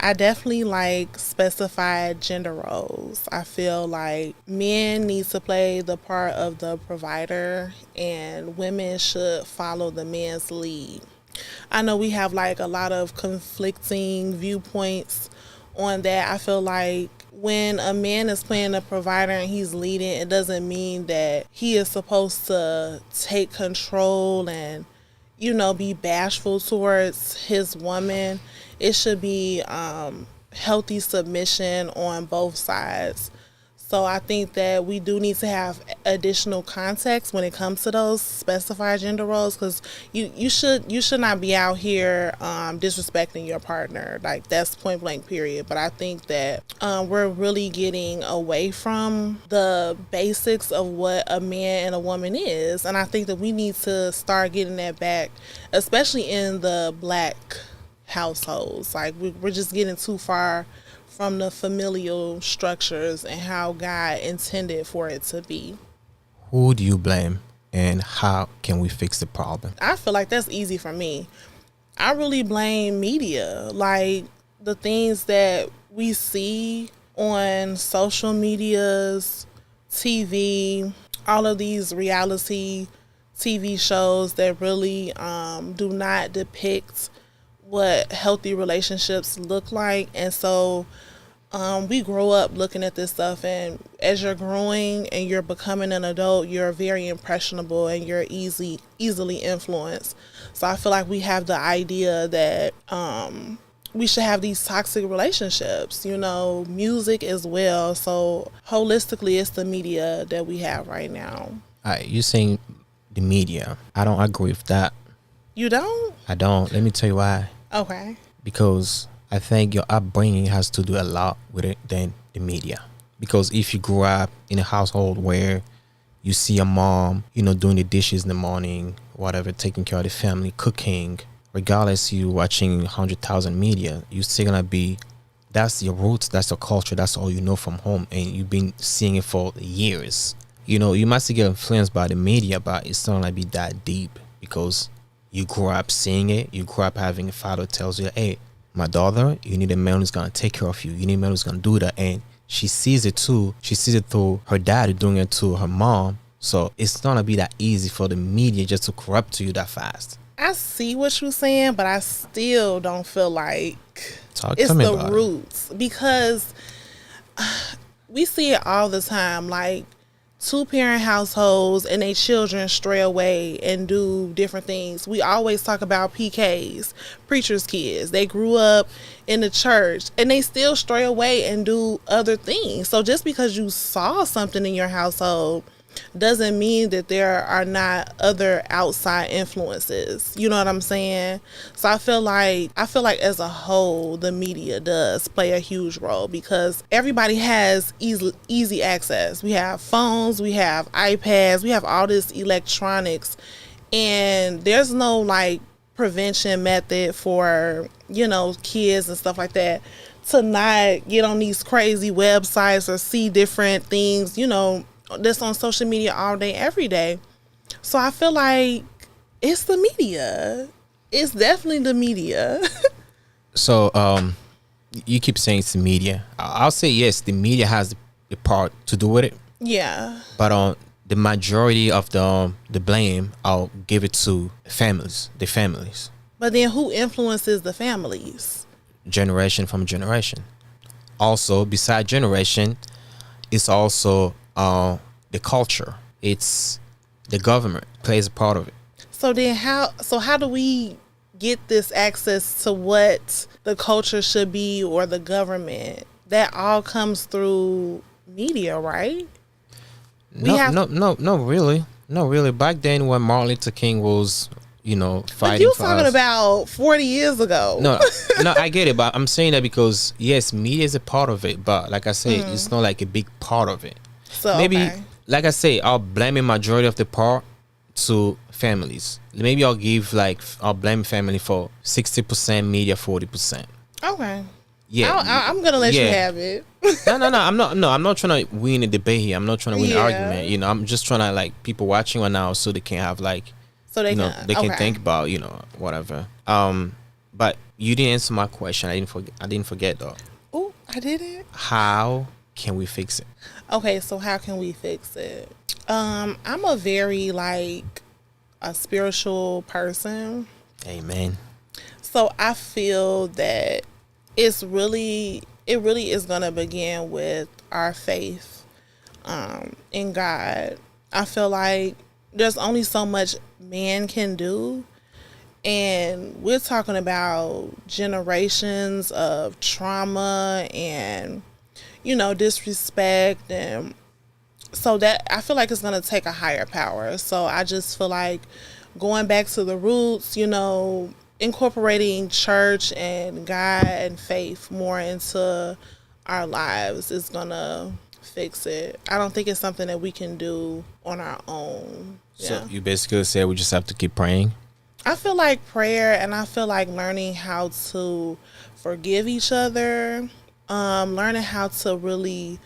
I definitely like specified gender roles. I feel like men need to play the part of the provider and women should follow the man's lead. I know we have like a lot of conflicting viewpoints on that. I feel like when a man is playing the provider and he's leading, it doesn't mean that he is supposed to take control and, be bashful towards his woman. It should be healthy submission on both sides. So I think that we do need to have additional context when it comes to those specified gender roles, because you should not be out here disrespecting your partner. Like, that's point blank period. But I think that we're really getting away from the basics of what a man and a woman is, and I think that we need to start getting that back, especially in the black households. Like, we're just getting too far from the familial structures and how God intended for it to be. Who do you blame and how can we fix the problem? I feel like that's easy for me. I really blame media. Like, the things that we see on social medias, TV, all of these reality TV shows that really do not depict what healthy relationships look like. And so we grow up looking at this stuff, and as you're growing and you're becoming an adult, you're very impressionable and you're easily influenced. So I feel like we have the idea that we should have these toxic relationships, music as well. So holistically, it's the media that we have right now. All right, you're saying the media. I don't agree with that. You don't? I don't. Let me tell you why. Okay. Because I think your upbringing has to do a lot with it than the media. Because if you grew up in a household where you see your mom, doing the dishes in the morning, whatever, taking care of the family, cooking, regardless you watching 100,000 media, you're still gonna be, that's your roots, that's your culture, that's all you know from home, and you've been seeing it for years. You might still get influenced by the media, but it's not gonna be that deep because you grew up seeing it. You grew up having a father tells you, hey, my daughter, you need a man who's gonna take care of you. You need a man who's gonna do that. And she sees it too. She sees it through her dad doing it to her mom. So it's not gonna be that easy for the media just to corrupt you that fast. I see what you're saying, but I still don't feel like it's the roots, because we see it all the time. Like, two-parent households and their children stray away and do different things. We always talk about PKs, preacher's kids. They grew up in the church and they still stray away and do other things. So just because you saw something in your household doesn't mean that there are not other outside influences. You know what I'm saying? So I feel like as a whole, the media does play a huge role, because everybody has easy access. We have phones, we have iPads, we have all this electronics, and there's no like prevention method for, kids and stuff like that to not get on these crazy websites or see different things, that's on social media all day, every day. So I feel like it's the media. It's definitely the media. So you keep saying it's the media. I'll say yes, the media has the part to do with it. Yeah. But on the majority of the blame, I'll give it to the families. But then who influences the families? Generation from generation. Also, beside generation, it's also the culture. It's the government plays a part of it. So then how do we get this access to what the culture should be, or the government? That all comes through media, right? No, really. Back then when Martin Luther King was, fighting but you for talking us, about 40 years ago. No, I get it, but I'm saying that because yes, media is a part of it, but like I said, it's not like a big part of it. So maybe, okay. Like I say, I'll blame a majority of the part to families. Maybe I'll blame family for 60%, media 40%. Okay. Yeah, I'm gonna let you have it. No. I'm not trying to win a debate here. I'm not trying to win an argument. I'm just trying to like people watching right now so they can have like, so they can think about whatever. But you didn't answer my question. I didn't forget though. Oh, I didn't. How can we fix it? Okay, so how can we fix it? I'm a very like a spiritual person. Amen. So I feel that it really is gonna begin with our faith in God. I feel like there's only so much man can do, and we're talking about generations of trauma and disrespect, and so that I feel like it's going to take a higher power. So I just feel like going back to the roots, incorporating church and God and faith more into our lives is going to fix it. I don't think it's something that we can do on our own. So Yeah. you basically said we just have to keep praying. I feel like prayer, and I feel like learning how to forgive each other, learning how to really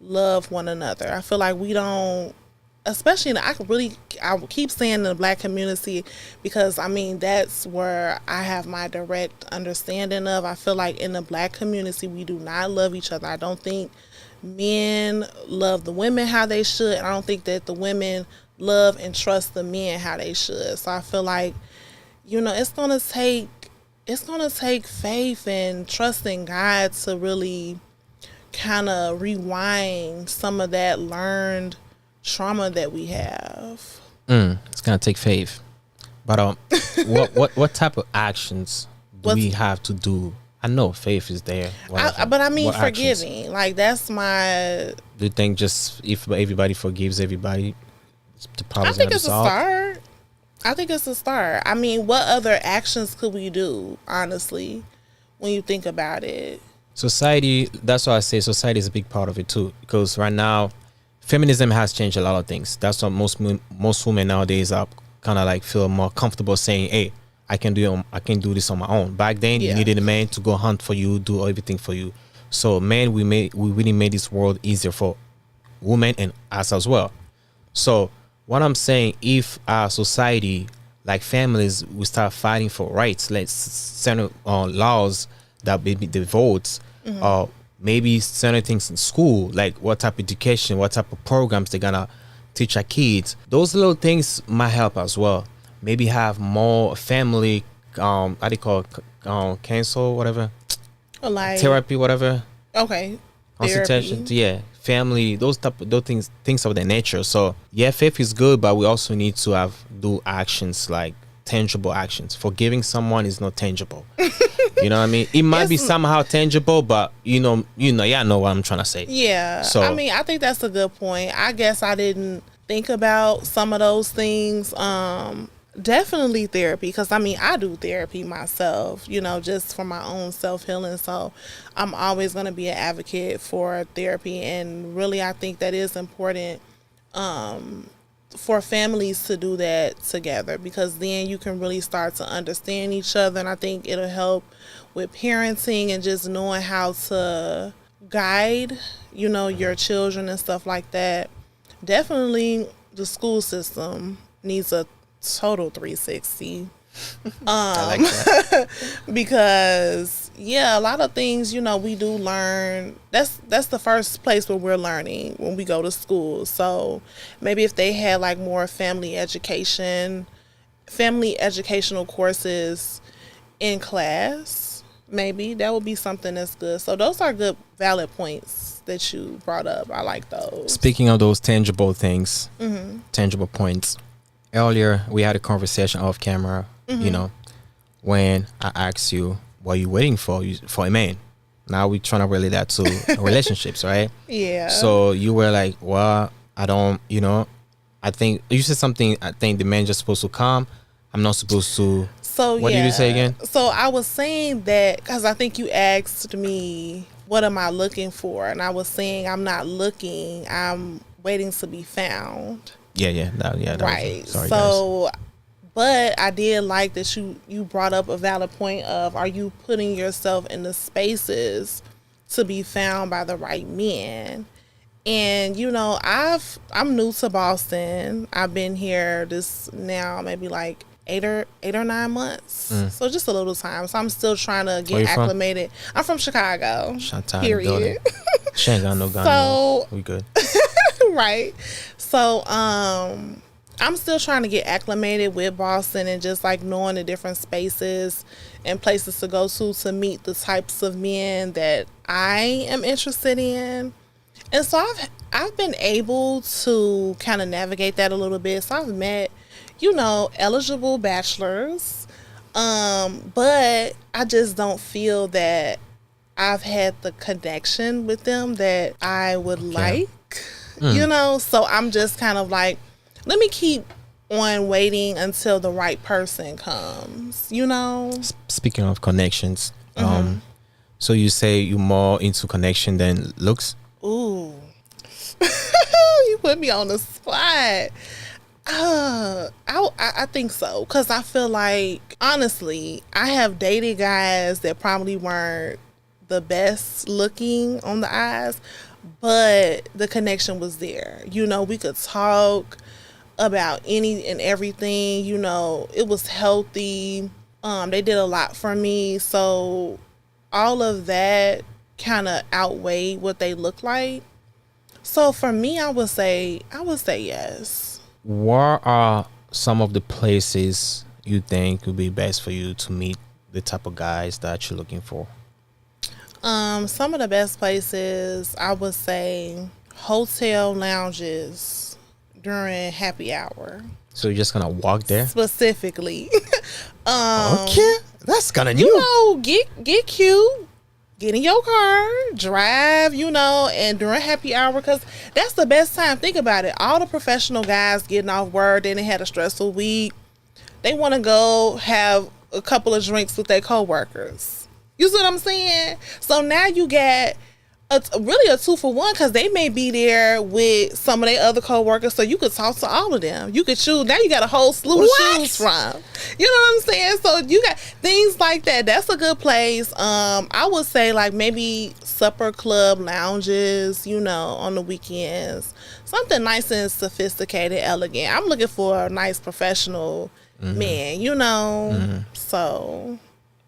love one another. I feel like we don't, especially I keep saying in the black community, because I mean that's where I have my direct understanding of. I feel like in the black community we do not love each other. I don't think men love the women how they should, and I don't think that the women love and trust the men how they should. So I feel like it's gonna take faith and trusting God to really kind of rewind some of that learned trauma that we have. It's gonna take faith, but what type of actions do we have to do? I know faith is there, but I mean what actions? forgiving. Like that's my. Do you think just if everybody forgives everybody, the I problem's think gonna be it's a solved? start. I think it's a start. I mean, what other actions could we do, honestly, when you think about it? Society. That's why I say society is a big part of it too, because right now, feminism has changed a lot of things. That's why most women nowadays are kind of like feel more comfortable saying, "Hey, I can do this on my own." Back then, you Yeah. needed a man to go hunt for you, do everything for you. So, man, we really made this world easier for women and us as well. So, what I'm saying, if our society, like families, we start fighting for rights, let's certain laws that maybe the votes, or maybe certain things in school, like what type of education, what type of programs they're gonna teach our kids. Those little things might help as well. Maybe have more family, how do you call it, cancel, whatever, Like, therapy, whatever, okay, consultation, therapy. yeah, family, those things of that nature. So yeah, faith is good, but we also need to do actions, like tangible actions. Forgiving someone is not tangible. You know what I mean? It might be It's- somehow tangible, but yeah, I know what I'm trying to say. Yeah. So I mean, I think that's a good point. I guess I didn't think about some of those things. Definitely therapy, because I mean, I do therapy myself, just for my own self healing. So I'm always going to be an advocate for therapy. And really, I think that is important for families to do that together, because then you can really start to understand each other, and I think it'll help with parenting and just knowing how to guide your children and stuff like that. Definitely the school system needs a total 360. I like that. Because yeah, a lot of things we do learn. That's the first place where we're learning, when we go to school. So maybe if they had like more family educational courses in class, maybe that would be something that's good. So those are good valid points that you brought up. I like those. Speaking of those tangible things, tangible points, earlier we had a conversation off camera, when I asked you what you waiting for a man. Now we're trying to relate that to relationships, right? Yeah. So you were like, well, I don't, I think you said something. I think the man just supposed to come. I'm not supposed to. So What did you say again? So I was saying that because I think you asked me, what am I looking for? And I was saying I'm not looking. I'm waiting to be found. Yeah. That Right. Was, sorry, so, guys. but I did like that you brought up a valid point of, are you putting yourself in the spaces to be found by the right men? And I'm new to Boston. I've been here this now maybe like 8 or 9 months. So just a little time. So I'm still trying to Where get you from? acclimated. I'm from Chicago. Shot-town Period. She ain't got no gun. So We good. right. So I'm still trying to get acclimated with Boston and just like knowing the different spaces and places to go to meet the types of men that I am interested in. And so I've been able to kind of navigate that a little bit. So I've met, eligible bachelors. But I just don't feel that I've had the connection with them that I would like, so I'm just kind of like, let me keep on waiting until the right person comes, Speaking of connections, so you say you're more into connection than looks? Ooh. You put me on the spot. I think so, because I feel like, honestly, I have dated guys that probably weren't the best looking on the eyes, but the connection was there. We could talk about any and everything. It was healthy. They did a lot for me, so all of that kind of outweighed what they look like. So for me, I would say yes. What are some of the places you think would be best for you to meet the type of guys that you're looking for? Some of the best places, I would say hotel lounges during happy hour. So you're just gonna walk there? Specifically. Okay, that's kind of new. Get cute. Get in your car, drive, and during happy hour, because that's the best time. Think about it. All the professional guys getting off work, then they had a stressful week. They want to go have a couple of drinks with their coworkers. You see what I'm saying? So now you get really a 2-for-1, because they may be there with some of their other coworkers, so you could talk to all of them. You could choose. Now you got a whole slew to choose from. You know what I'm saying? So you got things like that. That's a good place. I would say like maybe supper club lounges, on the weekends. Something nice and sophisticated, elegant. I'm looking for a nice professional man, So.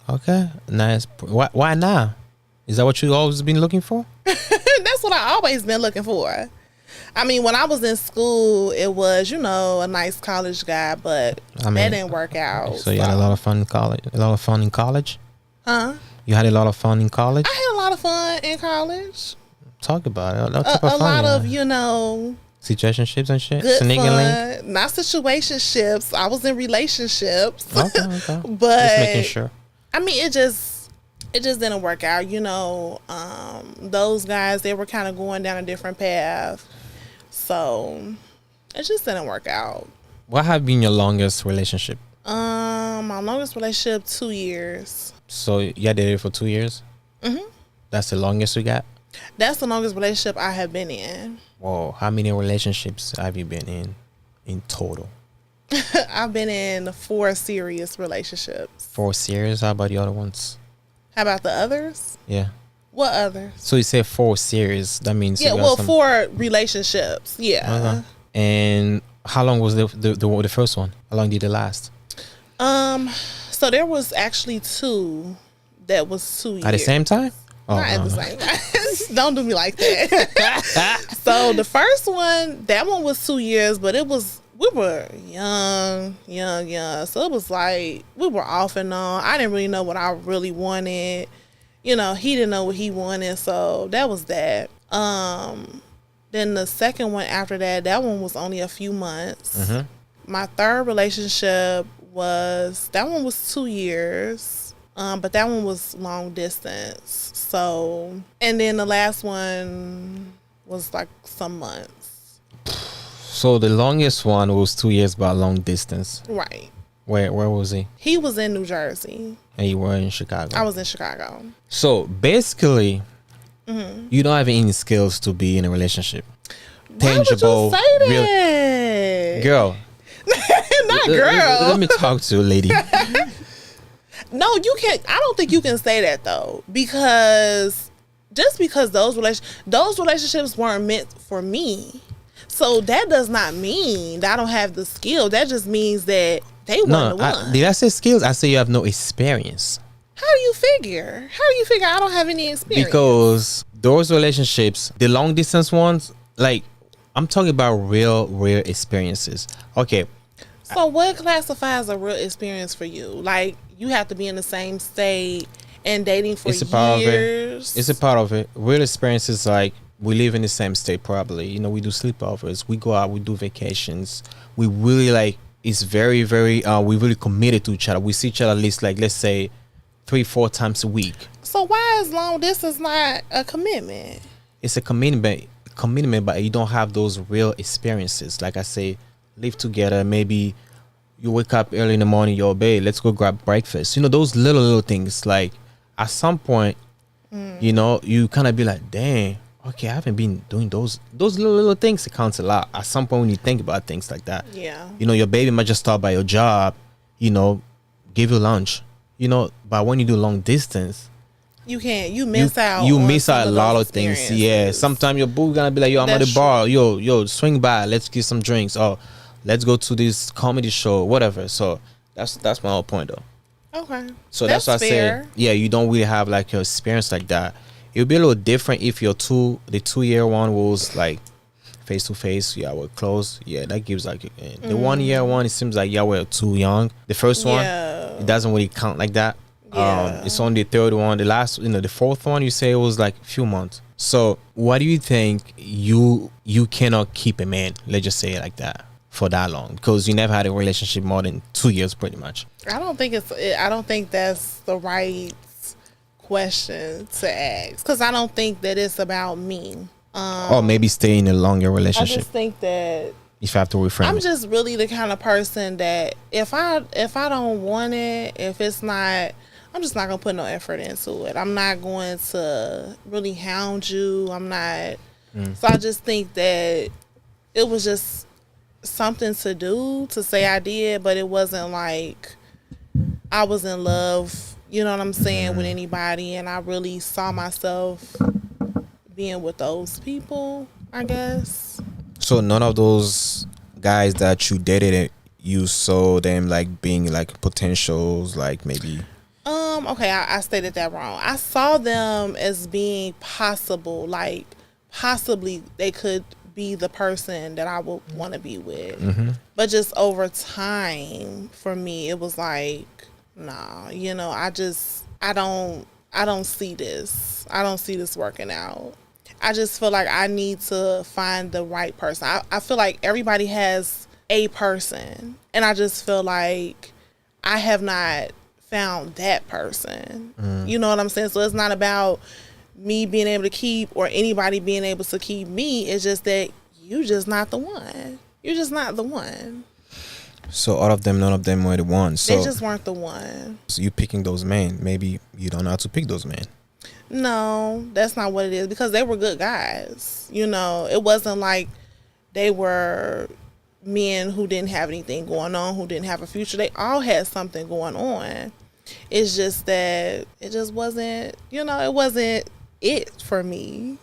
Okay, nice. Why now? Is that what you always been looking for? That's what I always been looking for. I mean, when I was in school, it was, a nice college guy, but that didn't work out. So you had a lot of fun in college? Huh? You had a lot of fun in college? I had a lot of fun in college. Talk about it. A lot of, situationships and shit? Good Sniggling? fun. Not situationships. I was in relationships. Okay. But just making sure. I mean, it just didn't work out. Those guys, they were kind of going down a different path. So it just didn't work out. What have been your longest relationship? My longest relationship, 2 years. So you had dated for 2 years? Mm-hmm. That's the longest you got? That's the longest relationship I have been in. Whoa. How many relationships have you been in total? I've been in 4 serious relationships. 4 serious? How about the other ones? How about the others? Yeah. What others? So you say 4 serious. That means 4 relationships. Yeah. Okay. And how long was the first one? How long did it last? So there was actually 2 that was 2 years. At the same time? Oh, not at the same time. Don't do me like that. So the first one, that one was 2 years, but we were young. So it was like we were off and on. I didn't really know what I really wanted. He didn't know what he wanted, so that was that. Then the second one after that one was only a few months. Mm-hmm. My third relationship was 2 years, but that one was long distance. So, and then the last one was like some months. So the longest one was 2 years, but long distance. Right. Where was he? He was in New Jersey. And you were in Chicago. I was in Chicago. So basically, you don't have any skills to be in a relationship. Why Tangible. would you say that? Girl. Not girl. Let me talk to a lady. No, you can't. I don't think you can say that though, because just because those relationships weren't meant for me. So that does not mean that I don't have the skill. That just means that They wasn't No, the one. did I say skills? I say you have no experience. How do you figure? I don't have any experience? Because those relationships, the long distance ones, like I'm talking about real experiences. Okay, So what classifies a real experience for you? Like you have to be in the same state and dating for it's a part of it. years. It's a part of it. Real experiences, like we live in the same state probably. You know, we do sleepovers, we go out, we do vacations. We really like, it's very, very we really committed to each other. We see each other at least, like, let's say 3-4 times a week. So why is long distance not a commitment? It's a commitment, but you don't have those real experiences. Like I say, live together. Maybe you wake up early in the morning, yo, babe, let's go grab breakfast. You know, those little things. Like at some point, you know, you kind of be like, dang, okay, I haven't been doing those little things. It counts a lot. At some point when you think about things like that, Yeah. you know, your baby might just start by your job, you know, give you lunch, you know, but when you do long distance, You can't. You miss out. You on miss some out a of lot those of things. experiences. Yeah. Sometimes your boo gonna be like, yo, I'm at That's the bar. Yo, swing by. Let's get some drinks. Oh, let's go to this comedy show, whatever. So that's my whole point though. Okay. So that's why I say, fair. yeah, you don't really have like your experience like that. It would be a little different if the 2-year one was like face to face. Yeah, we're close. Yeah, that gives like the 1-year one. It seems like yeah, we're too young. The first one, Yeah. it doesn't really count like that. Yeah. It's on the third one. The last, you know, the fourth one, you say it was like a few months. So what do you think you cannot keep a man? Let's just say it like that for that long because you never had a relationship more than 2 years, pretty much. I don't think that's the right question to ask because I don't think that it's about me. Or maybe stay in a longer I relationship. just think that If you have to reframe I'm it. just really the kind of person that if I don't want it, if it's not, I'm just not gonna put no effort into it. I'm not going to really hound you. I'm not. So I just think that it was just something to do to say I did, but it wasn't like I was in love. You know what I'm saying with anybody, and I really saw myself being with those people. I guess. So none of those guys that you dated, you saw them like being like potentials, like maybe. Okay, I stated that wrong. I saw them as being possible, like possibly they could be the person that I would want to be with. But just over time, for me, it was like, nah, you know, I don't see this. I don't see this working out. I just feel like I need to find the right person. I feel like everybody has a person, and I just feel like I have not found that person. You know what I'm saying? So it's not about me being able to keep or anybody being able to keep me. It's just that you just not the one. You're just not the one. So all of them, none of them were the ones. So They just weren't the one. you picking those men. Maybe you don't know how to pick those men. No, that's not what it is because they were good guys. You know, it wasn't like they were men who didn't have anything going on, who didn't have a future. They all had something going on. It's just that it just wasn't, you know, it wasn't it for me.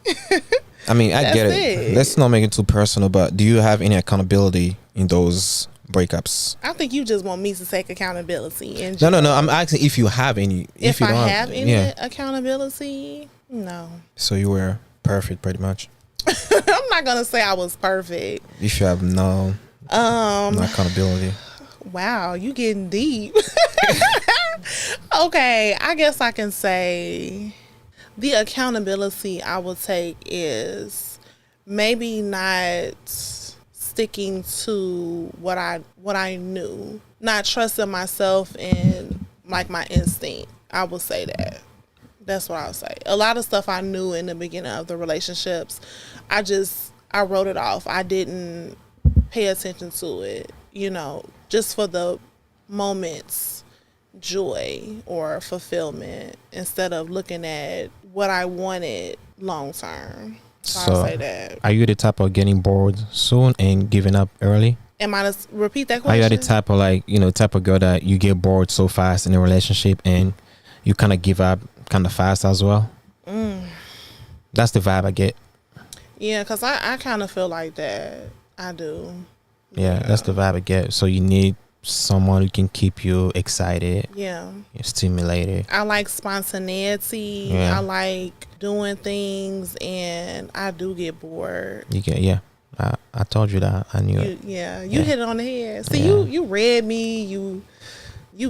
I mean, I get it. Let's not make it too personal, but do you have any accountability in those breakups? I think you just want me to take accountability. No. I'm asking if you have any. If you I don't have any accountability, no. So you were perfect, pretty much. I'm not gonna say I was perfect. If you have no accountability. Wow, you getting deep. Okay, I guess I can say the accountability I will take is maybe not sticking to what I knew, not trusting myself and like my instinct. I will say that. That's what I'll say. A lot of stuff I knew in the beginning of the relationships, I wrote it off. I didn't pay attention to it, you know, just for the moment's joy or fulfillment instead of looking at what I wanted long term. So I'll say that. Are you the type of getting bored soon and giving up early? Am I to repeat that Are question? you the type of like, you know, type of girl that you get bored so fast in a relationship and you kind of give up kind of fast as well? That's the vibe I get. Yeah, because I kind of feel like that. I do. Yeah, that's the vibe I get. So you need someone who can keep you excited, Yeah. stimulated. I like spontaneity. Yeah. I like doing things, and I do get bored. You get, yeah. I told you that. I knew it. You Yeah. hit it on the head. See, Yeah. you read me. You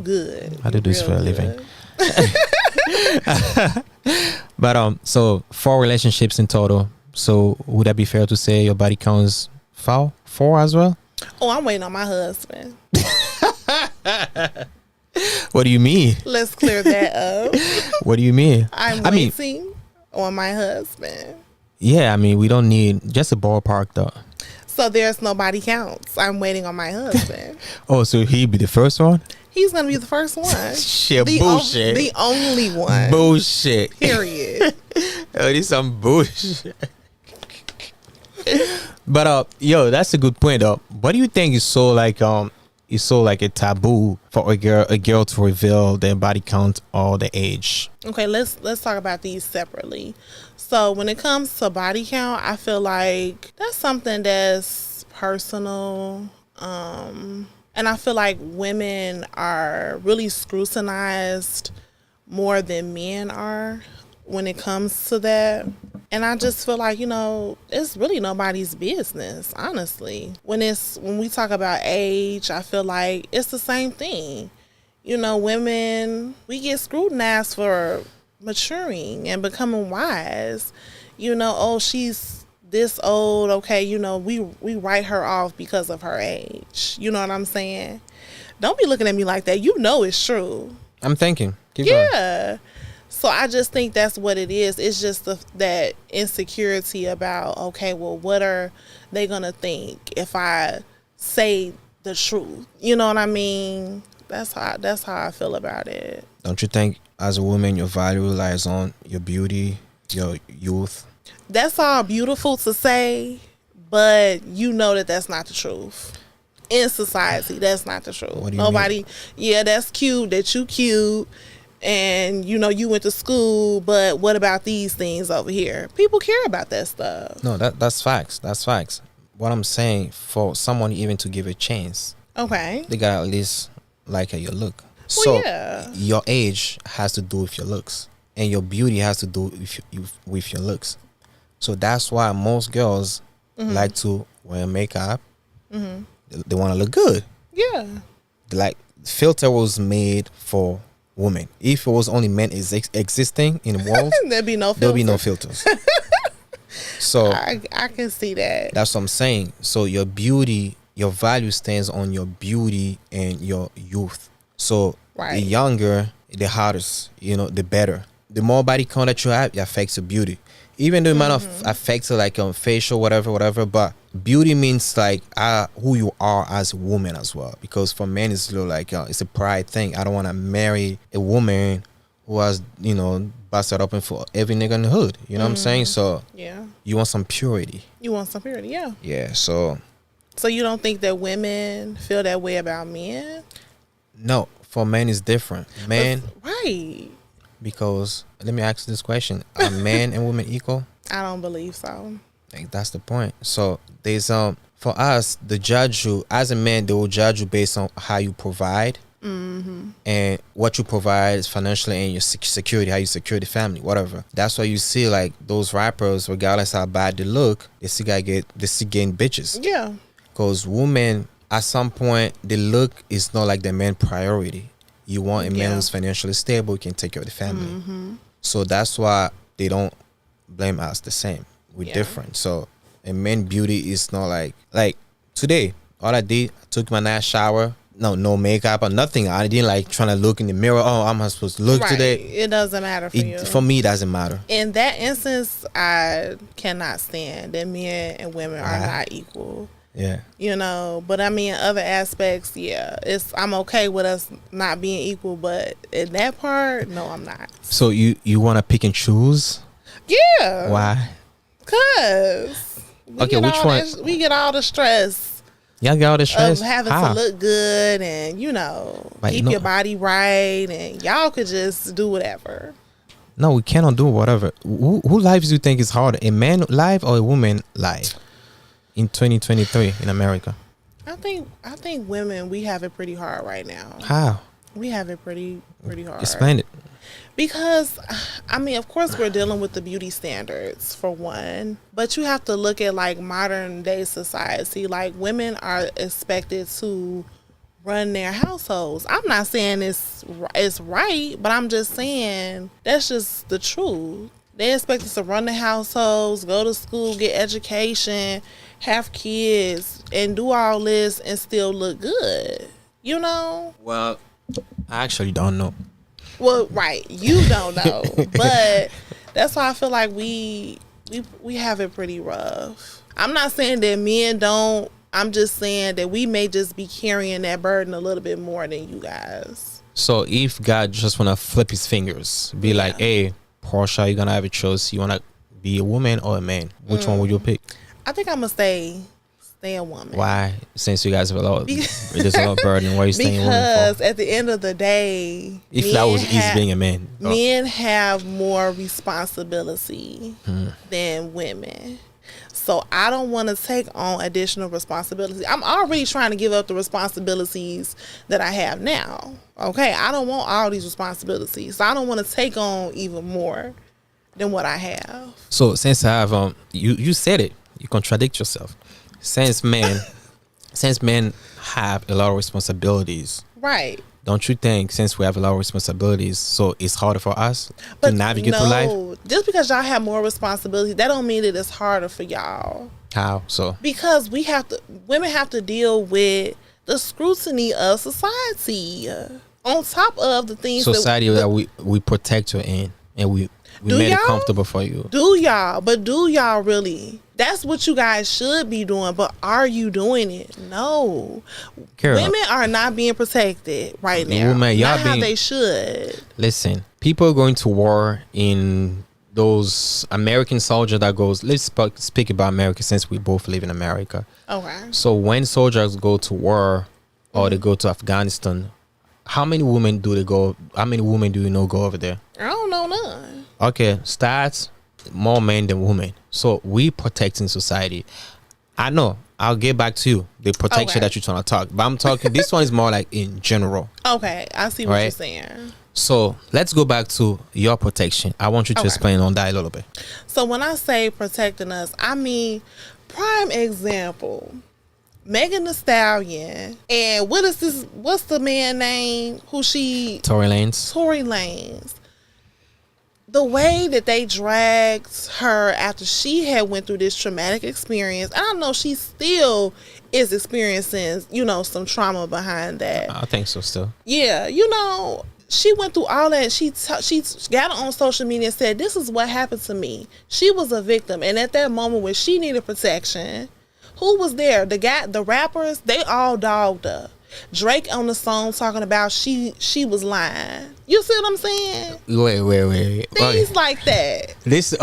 good. I do You this real for a good. living. But so 4 relationships in total. So would that be fair to say your body counts 4 as well? Oh, I'm waiting on my husband. What do you mean? Let's clear that up. What do you mean? I'm I mean, waiting on my husband. yeah, I mean, we don't need just a ballpark though. So there's no body counts. I'm waiting on my husband. Oh, so he'd be the first one? He's gonna be the first one. Shit, bullshit. The only one. Bullshit. Period. Oh, this some bullshit. But yo, that's a good point though. What do you think is so like a taboo for a girl to reveal their body count or the age? Okay, let's talk about these separately. So when it comes to body count, I feel like that's something that's personal. And I feel like women are really scrutinized more than men are when it comes to that. And I just feel like, it's really nobody's business, honestly. When we talk about age, I feel like it's the same thing. Women, we get scrutinized for maturing and becoming wise. Oh, she's this old, okay, we write her off because of her age. You know what I'm saying? Don't be looking at me like that. It's true. I'm thinking. Keep going. Yeah. So I just think that's what it is. It's just that insecurity about, okay, well, what are they going to think if I say the truth? You know what I mean? That's how I feel about it. Don't you think as a woman your value relies on your beauty, your youth? That's all beautiful to say, but that's not the truth. In society, that's not the truth. What do you Nobody, mean? Yeah, that's cute that you cute. And you went to school, but what about these things over here? People care about that stuff. No, that's facts. That's facts. What I'm saying, for someone even to give a chance, Okay. they gotta at least like your look. Well, So yeah. your age has to do with your looks, and your beauty has to do with your looks. So that's why most girls like to wear makeup. They want to look good. Yeah. Like, filter was made for women. If it was only men existing in the world, There'd be no filter. there'll be no filters. So I can see that. that's what I'm saying. So your beauty, your value stands on your beauty and your youth. So Right. the younger, the hardest, the better. The more body count that you have, it affects your beauty. Even though it might not affect like facial, whatever, but beauty means like who you are as a woman as well. Because for men, it's like it's a pride thing. I don't want to marry a woman who has busted open for every nigga in the hood. You know what I'm saying? So Yeah. you want some purity. You want some purity, yeah. Yeah. So you don't think that women feel that way about men? no, for men it's different. Men, Right. because let me ask this question: are men and women equal? I don't believe so. Like, that's the point. So there's for us, the judge you as a man, they will judge you based on how you provide, and what you provide is financially, and your security, how you secure the family, whatever. That's why you see like those rappers, regardless how bad they look, they still getting bitches. Yeah. Because women, at some point, the look is not like the main priority. You want a man who's financially stable, who can take care of the family. So that's why they don't blame us the same. We're different. So a man beauty is not like today. All I did, I took my nice shower. No makeup or nothing. I didn't like trying to look in the mirror. Oh, I'm not supposed to look Right. today. It doesn't matter for you. For me, it doesn't matter. In that instance, I cannot stand that men and women are Right. not equal. Yeah. But I mean, in other aspects, I'm okay with us not being equal, but in that part, no, I'm not. So you want to pick and choose? Yeah. Why? Cause Okay, which one? We get all the stress Y'all got all the stress. of having How? to look good and Like, keep your body right, and y'all could just do whatever. No, we cannot do whatever. Who lives do you think is harder, a man life or a woman life in 2023 in America? I think women, we have it pretty hard right now. How? We have it pretty hard. Explain it. Because, I mean, of course, we're dealing with the beauty standards for one, but you have to look at like modern day society. Like, women are expected to run their households. I'm not saying it's right, but I'm just saying that's just the truth. They expect us to run the households, go to school, get education, have kids, and do all this and still look good. You know? Well, I actually don't know. Well, right, you don't know, but that's why I feel like we have it pretty rough. I'm not saying that men don't. I'm just saying that we may just be carrying that burden a little bit more than you guys. So if God just wanna flip his fingers, be like, hey, Portia, you're gonna have a choice. You wanna be a woman or a man? Which one would you pick? I think I'm gonna stay a woman. Why? Since you guys have a lot, there's a lot of burden. Why are you staying a woman Because for? at the end of the day, If that was easy being a man, men have more responsibility than women. So I don't want to take on additional responsibilities. I'm already trying to give up the responsibilities that I have now. Okay, I don't want all these responsibilities. So I don't want to take on even more than what I have. so since I have you said it, you contradict yourself. Since men have a lot of responsibilities, Right. don't you think since we have a lot of responsibilities, so it's harder for us to navigate through life? Just because y'all have more responsibilities, that don't mean that it's harder for y'all. How so? Because women have to deal with the scrutiny of society. On top of the things Society that we protect you in, and we made it comfortable for you. Do y'all really? That's what you guys should be doing, but are you doing it? No. Carol, Women are not being protected right now. Women, y'all not how they should. Listen, people are going to war in those American soldier that goes. Let's speak about America since we both live in America. Okay. So when soldiers go to war or they go to Afghanistan, how many women do they go? How many women do you know go over there? I don't know none. Okay, stats, more men than women. So we protecting society. I know. I'll get back to you. The protection that you're trying to talk. But I'm talking, this one is more like in general. Okay, I see what you're saying. So let's go back to your protection. I want you to explain on that a little bit. So when I say protecting us, I mean, prime example, Megan Thee Stallion. And what's the man name? Tory Lanez. The way that they dragged her after she had went through this traumatic experience, I don't know, she still is experiencing, some trauma behind that. I think so still. Yeah, she went through all that. She got on social media and said, this is what happened to me. She was a victim. And at that moment when she needed protection, who was there? The rappers, they all dogged her. Drake on the song talking about she was lying. You see what I'm saying? Wait. Things like that. This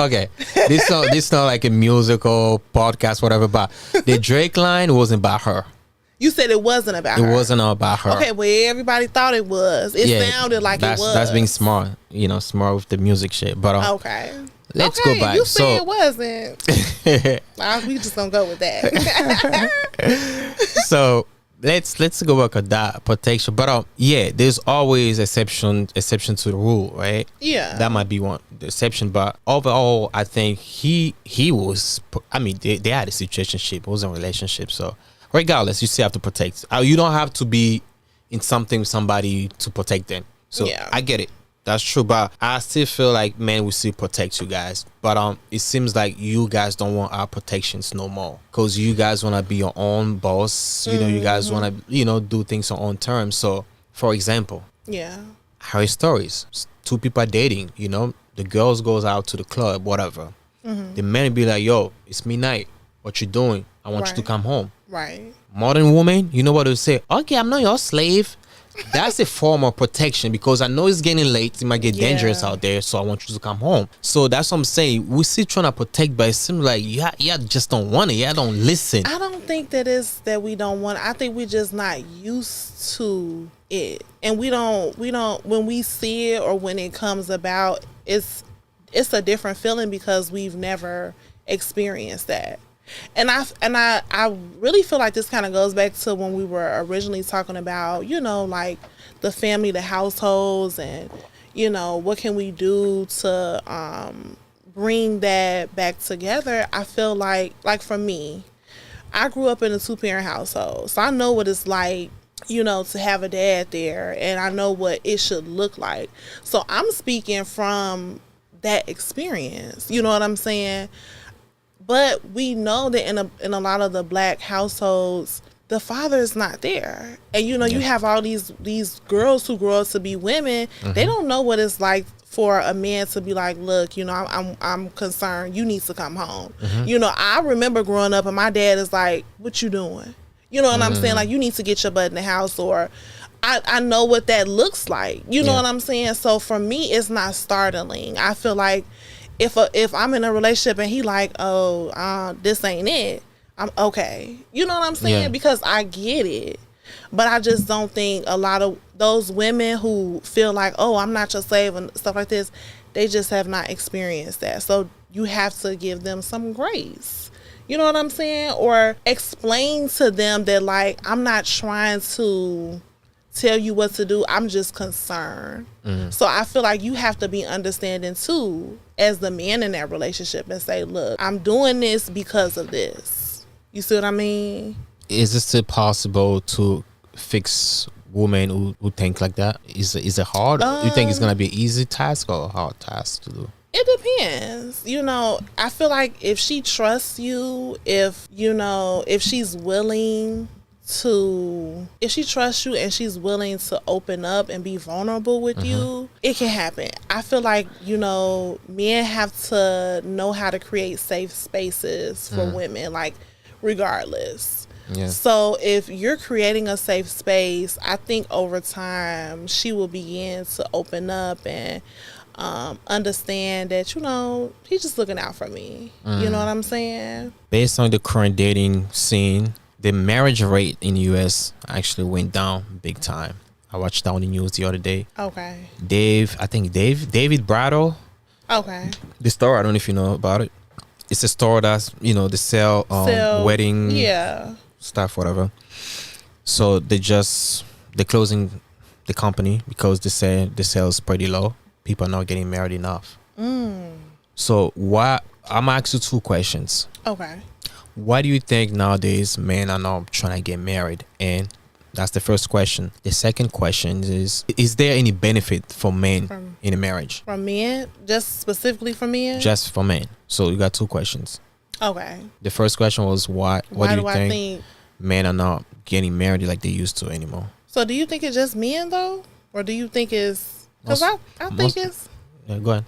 not like a musical podcast, whatever. But the Drake line wasn't about her. You said it wasn't about her. It wasn't about her. Okay, well, everybody thought it was. It sounded like it was. That's being smart. Smart with the music shit. But okay. Let's go back. You said it wasn't. We just gonna go with that. So let's go back at that protection. But there's always exception to the rule, right? Yeah. That might be one exception, but overall, I think he was. I mean, they had a situationship. It was a relationship, so regardless, you still have to protect. You don't have to be in something with somebody to protect them. So I get it. That's true, but I still feel like men will still protect you guys. But it seems like you guys don't want our protections no more, because you guys want to be your own boss. You guys want to do things on own terms. So, for example, Harry stories. 2 people are dating. The girls goes out to the club, whatever. The men be like, "Yo, it's midnight. What you doing? I want you to come home." Right. Modern woman, you know what they'll say? Okay, I'm not your slave. That's a form of protection, because I know it's getting late. It might get dangerous out there, so I want you to come home. So that's what I'm saying. We're still trying to protect, but it seems like yeah, just don't want it. Yeah, don't listen. I don't think that is that we don't want it. I think we're just not used to it, and we don't. When we see it or when it comes about, it's a different feeling because we've never experienced that. I really feel like this kind of goes back to when we were originally talking about, like the family, the households, and what can we do to bring that back together. I feel like for me, I grew up in a 2-parent household, so I know what it's like, to have a dad there, and I know what it should look like. So I'm speaking from that experience. You know what I'm saying? But we know that in a lot of the black households, the father is not there, and you have all these girls who grow up to be women. They don't know what it's like for a man to be like, look, I'm concerned. You need to come home. I remember growing up, and my dad is like, "What you doing?" You know what I'm saying? Like, you need to get your butt in the house, or I know what that looks like. You know what I'm saying? So for me, it's not startling. I feel like if I'm in a relationship and he like, this ain't it, I'm okay. You know what I'm saying? Yeah. Because I get it. But I just don't think a lot of those women who feel like, I'm not your slave and stuff like this, they just have not experienced that. So you have to give them some grace. You know what I'm saying? Or explain to them that, like, I'm not trying to tell you what to do. I'm just concerned. So I feel like you have to be understanding too as the man in that relationship and say, look, I'm doing this because of this. You see what I mean? Is it still possible to fix women who think like that? Is it hard? You think it's gonna be an easy task or a hard task to do? It depends. I feel like if she trusts you, if she's willing to, if she trusts you and she's willing to open up and be vulnerable with you, it can happen. I feel like, men have to know how to create safe spaces for women, like, regardless. Yeah. So if you're creating a safe space, I think over time she will begin to open up and understand that, he's just looking out for me. You know what I'm saying? Based on the current dating scene, the marriage rate in the US actually went down big time. I watched that on the news the other day. Okay. David Brattle. Okay. The store, I don't know if you know about it. It's a store that's, they sell wedding stuff, whatever. So they're closing the company because they say the sales pretty low. People are not getting married enough. So I'm asking you 2 questions. Okay. Why do you think nowadays men are not trying to get married? And that's the first question. The second question is there any benefit for men in a marriage? From men? Just specifically for men? Just for men. So you got 2 questions. Okay. The first question was why do you think men are not getting married like they used to anymore? So do you think it's just men though? Or do you think it's... Because I think it's... Yeah, go ahead.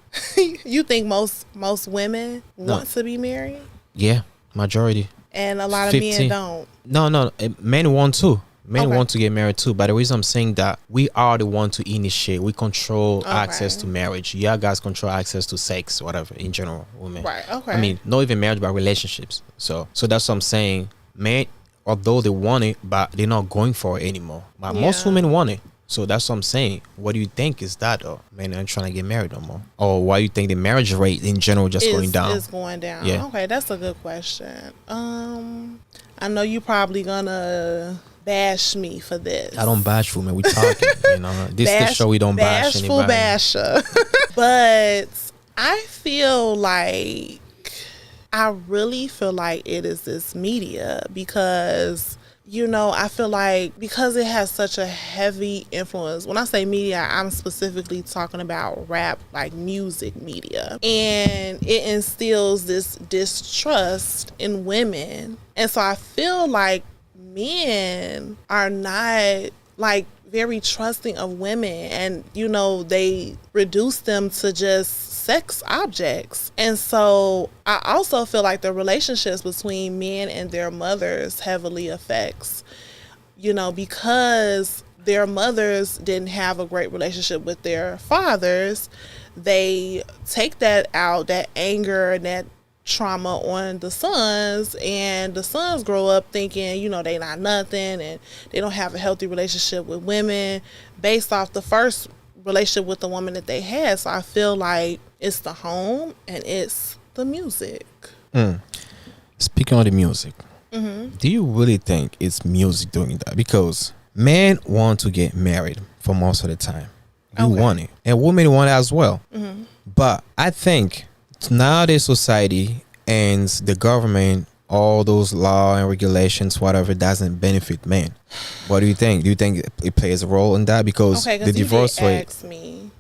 You think most women want to be married? Yeah, majority. And a lot of men don't? No. Men want to. Men want to get married too. But the reason I'm saying that, we are the one to initiate. We control access to marriage. Yeah, guys control access to sex, whatever, in general, women. Right, okay. I mean, not even marriage, but relationships. So that's what I'm saying. Men, although they want it, but they're not going for it anymore. But most women want it. So that's what I'm saying. What do you think is that, though? Men aren't trying to get married no more. Or why do you think the marriage rate in general just going down? It's going down. Yeah. Okay, that's a good question. I know you probably gonna bash me for this. I don't bash women. We talking. This is the show we don't bash anybody. Basher. But I really feel like it is this media because I feel like because it has such a heavy influence. When I say media, I'm specifically talking about rap, like music media. And it instills this distrust in women. And so I feel like men are not like very trusting of women, and they reduce them to just sex objects. And so I also feel like the relationships between men and their mothers heavily affects, because their mothers didn't have a great relationship with their fathers. They take that anger and that trauma on the sons, and the sons grow up thinking they not nothing, and they don't have a healthy relationship with women based off the first relationship with the woman that they had. So I feel like it's the home and it's the music. speaking of the music, do you really think it's music doing that? Because men want to get married for most of the time. You want it, and women want it as well. But I think nowadays society and the government, all those law and regulations, whatever, doesn't benefit men. What do you think? Do you think it plays a role in that? Because the divorce rate,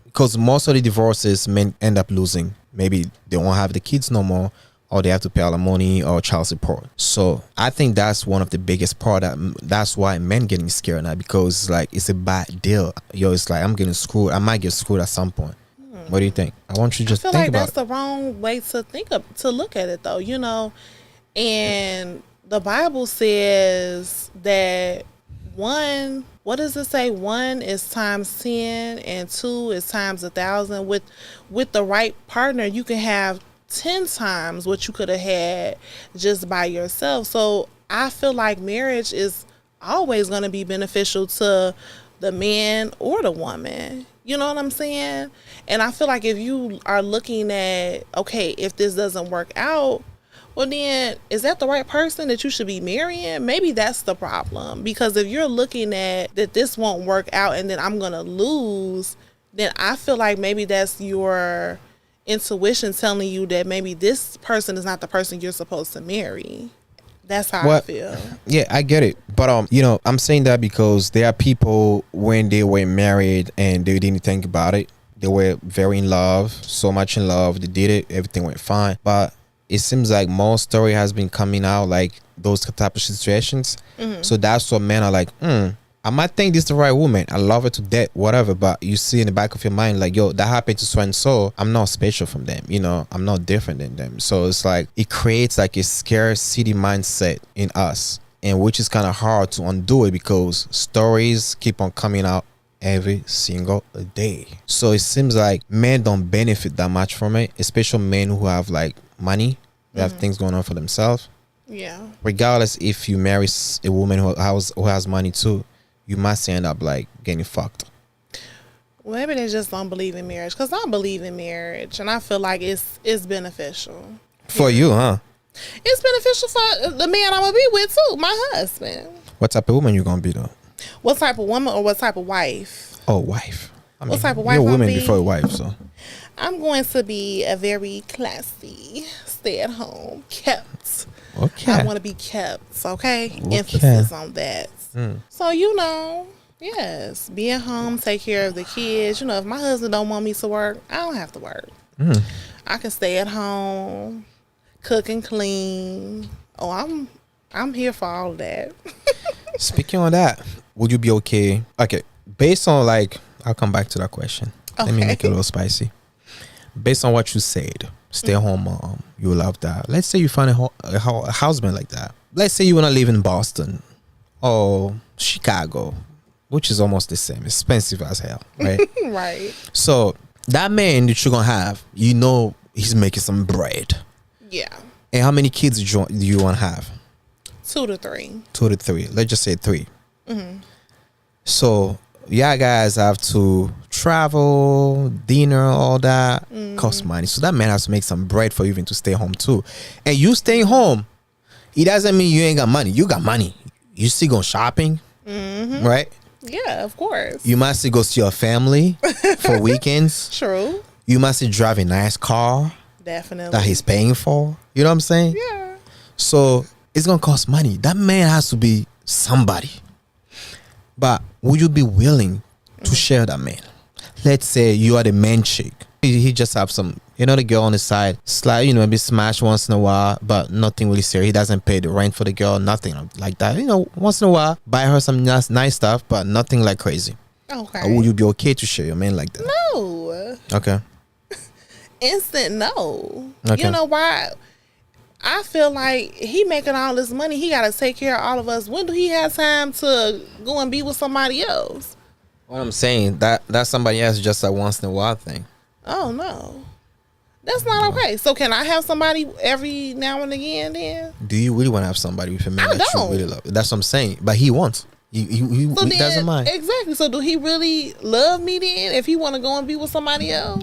because most of the divorces men end up losing. Maybe they won't have the kids no more, or they have to pay all the money or child support. So I think that's one of the biggest part. That's why men getting scared now, because it's like it's a bad deal. Yo, it's like I'm getting screwed. I might get screwed at some point. What do you think? I want you to just think about it. I feel like that's the wrong way to look at it, though. You know, and the Bible says that one, what does it say? 1 is times 10 and 2 is times 1,000. With the right partner, you can have 10 times what you could have had just by yourself. So I feel like marriage is always going to be beneficial to the man or the woman. You know what I'm saying? And I feel like if you are looking at, okay, if this doesn't work out, well then, is that the right person that you should be marrying? Maybe that's the problem. Because if you're looking at that this won't work out and then I'm going to lose, then I feel like maybe that's your intuition telling you that maybe this person is not the person you're supposed to marry. That's how I feel. Yeah, I get it. But you know, I'm saying that because there are people when they were married and they didn't think about it. They were very in love, so much in love. They did it, everything went fine. But it seems like more story has been coming out like those type of situations. So that's what men are like, I might think this is the right woman. I love her to death, whatever. But you see in the back of your mind, like, yo, that happened to so and so. I'm not special from them. You know, I'm not different than them. So it's like it creates like a scarcity mindset in us, and which is kind of hard to undo it because stories keep on coming out every single day. So it seems like men don't benefit that much from it, especially men who have like money, they have things going on for themselves. Yeah. Regardless if you marry a woman who has money too, you must end up like getting fucked. Well, maybe they just don't believe in marriage, because I believe in marriage and I feel like it's beneficial. For you, huh? It's beneficial for the man I'm gonna be with too, my husband. What type of woman you gonna be though? What type of woman or what type of wife? Oh, wife. I mean, what type of wife? You're a woman before a wife, so. I'm going to be a very classy, stay at home, kept. Okay. I want to be kept, okay? Emphasis on that. So, you know, yes, be at home, take care of the kids. You know, if my husband don't want me to work, I don't have to work. I can stay at home, cook and clean. Oh, I'm here for all of that. Speaking of that, would you be okay? Okay, based on like, I'll come back to that question. Okay. Let me make it a little spicy. Based on what you said, stay home mom, you love that. Let's say you find a husband like that. Let's say you want to live in Boston or Chicago, which is almost the same, expensive as hell, right? Right. So that man that you're gonna have, you know, he's making some bread. Yeah. And how many kids do you want to have? 2 to 3. 2 to 3. Let's just say 3. So yeah, guys have to travel, dinner, all that costs money. So that man has to make some bread for you even to stay home too. And you staying home, it doesn't mean you ain't got money. You got money. You still go shopping, right? Yeah, of course. You must still go see your family for weekends. True. You must still drive a nice car. Definitely. That he's paying for. You know what I'm saying? Yeah. So it's gonna cost money. That man has to be somebody. But would you be willing to share that man? Let's say you are the main chick. He just have some, you know, the girl on the side, slide, you know, maybe smash once in a while, but nothing really serious. He doesn't pay the rent for the girl, nothing like that. You know, once in a while, buy her some nice stuff, but nothing like crazy. Okay. Or would you be okay to share your man like that? No. Okay. Instant no. Okay. You know why? I feel like he making all this money. He got to take care of all of us. When do he have time to go and be with somebody else? What I'm saying, that somebody else is just a once in a while thing. Oh, no. That's not okay. So can I have somebody every now and again then? Do you really want to have somebody with a man I that don't. you really love? That's what I'm saying. But he wants. He doesn't mind. Exactly. So do he really love me then if he want to go and be with somebody else?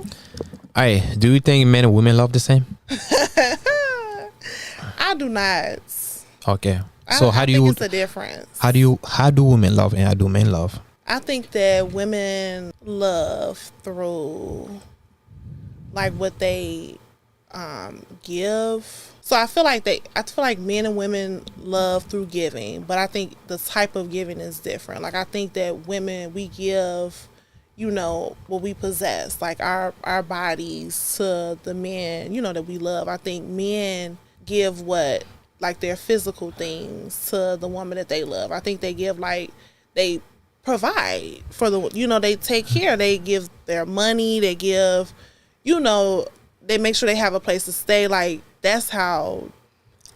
Alright, do you think men and women love the same? I do not. Okay. So I think it's a difference. how do women love and how do men love? I think that women love through like what they give. So I feel like men and women love through giving, but I think the type of giving is different. Like I think that women, we give, you know, what we possess, like our bodies to the men, you know, that we love. I think men give what, like their physical things to the woman that they love. I think they give, like, they provide for the, you know, they take care, they give their money, they give, you know, they make sure they have a place to stay. Like, that's how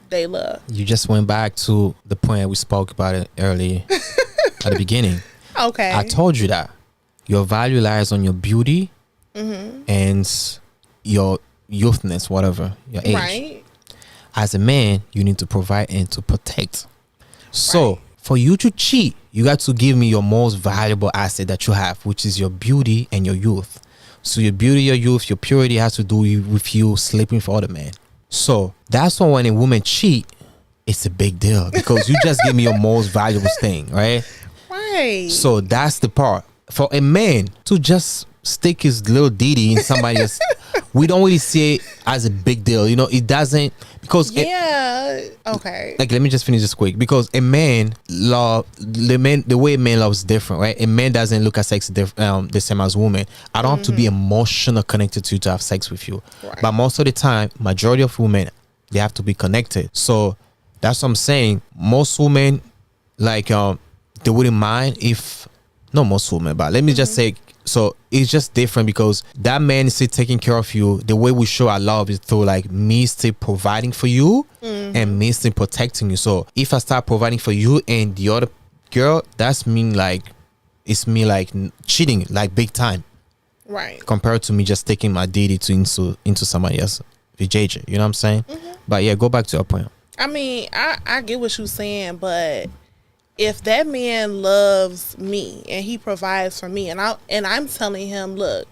they love. You just went back to the point we spoke about it earlier at the beginning. Okay. I told you that your value lies on your beauty and your youthness, whatever, your age. Right. As a man, you need to provide and to protect. So for you to cheat, you got to give me your most valuable asset that you have, which is your beauty and your youth. So your beauty, your youth, your purity has to do with you sleeping for other men. So that's why when a woman cheat, it's a big deal because you just give me your most valuable thing, right? Right. So that's the part. For a man to just stick his little ditty in somebody else, we don't really see it as a big deal. You know, it doesn't, because okay. Like, let me just finish this quick, because a man the way a man loves is different, right? A man doesn't look at sex the same as women. I don't have to be emotional connected to you to have sex with you, but most of the time, majority of women, they have to be connected. So that's what I'm saying. Most women, like, they wouldn't mind if, not most women, but let me just say, so it's just different because that man is still taking care of you. The way we show our love is through, like, me still providing for you and me still protecting you. So if I start providing for you and the other girl, that's mean like, it's me like cheating, like big time. Right. Compared to me just taking my deity into somebody else, VJJ. You know what I'm saying? But yeah, go back to your point. I mean, I get what you're saying, but if that man loves me and he provides for me, and I'm telling him, look,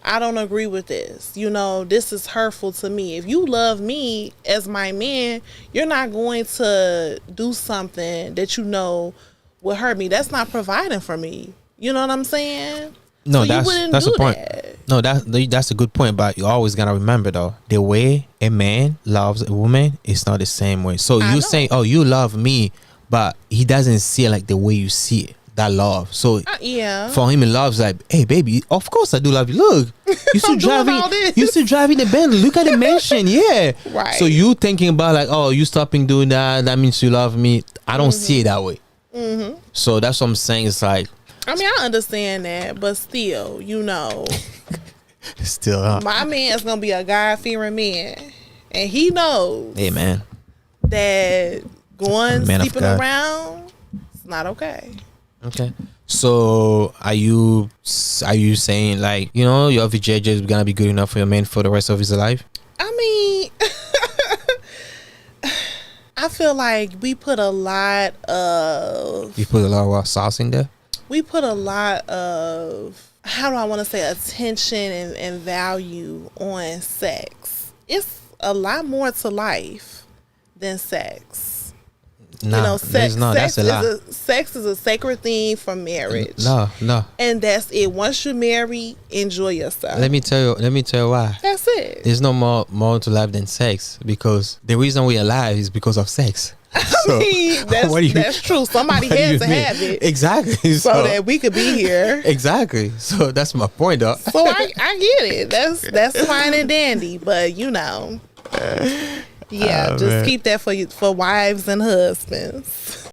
I don't agree with this. You know, this is hurtful to me. If you love me as my man, you're not going to do something that you know will hurt me. That's not providing for me. You know what I'm saying? No, so that's the point. That. No, that's a good point. But you always gotta remember though, the way a man loves a woman is not the same way. So you saying, oh, you love me, but he doesn't see it like the way you see it, that love. So for him, he loves like, hey baby, of course I do love you. Look, you still driving the Bentley. Look at the mansion. Yeah. Right. So you thinking about like, oh, you stopping doing that, that means you love me. I don't see it that way. So that's what I'm saying. It's like, I mean, I understand that, but still, you know, my man is gonna be a God-fearing man, and he knows. Hey man, that going sleeping around, it's not okay. Okay. So are you saying, like, you know, your VJJ is gonna be good enough for your man for the rest of his life? I mean, I feel like we put a lot of sauce in there. We put a lot of, how do I want to say, attention and value on sex. It's a lot more to life than sex. No, you know, sex is a sacred thing for marriage. No. And that's it. Once you're married, enjoy yourself. Let me tell you why. That's it. There's no more to life than sex, because the reason we're alive is because of sex. I mean, that's true. Somebody has to have it. Exactly. So that we could be here. Exactly. So that's my point, though. So I get it. That's fine and dandy. But, you know, just keep that for wives and husbands.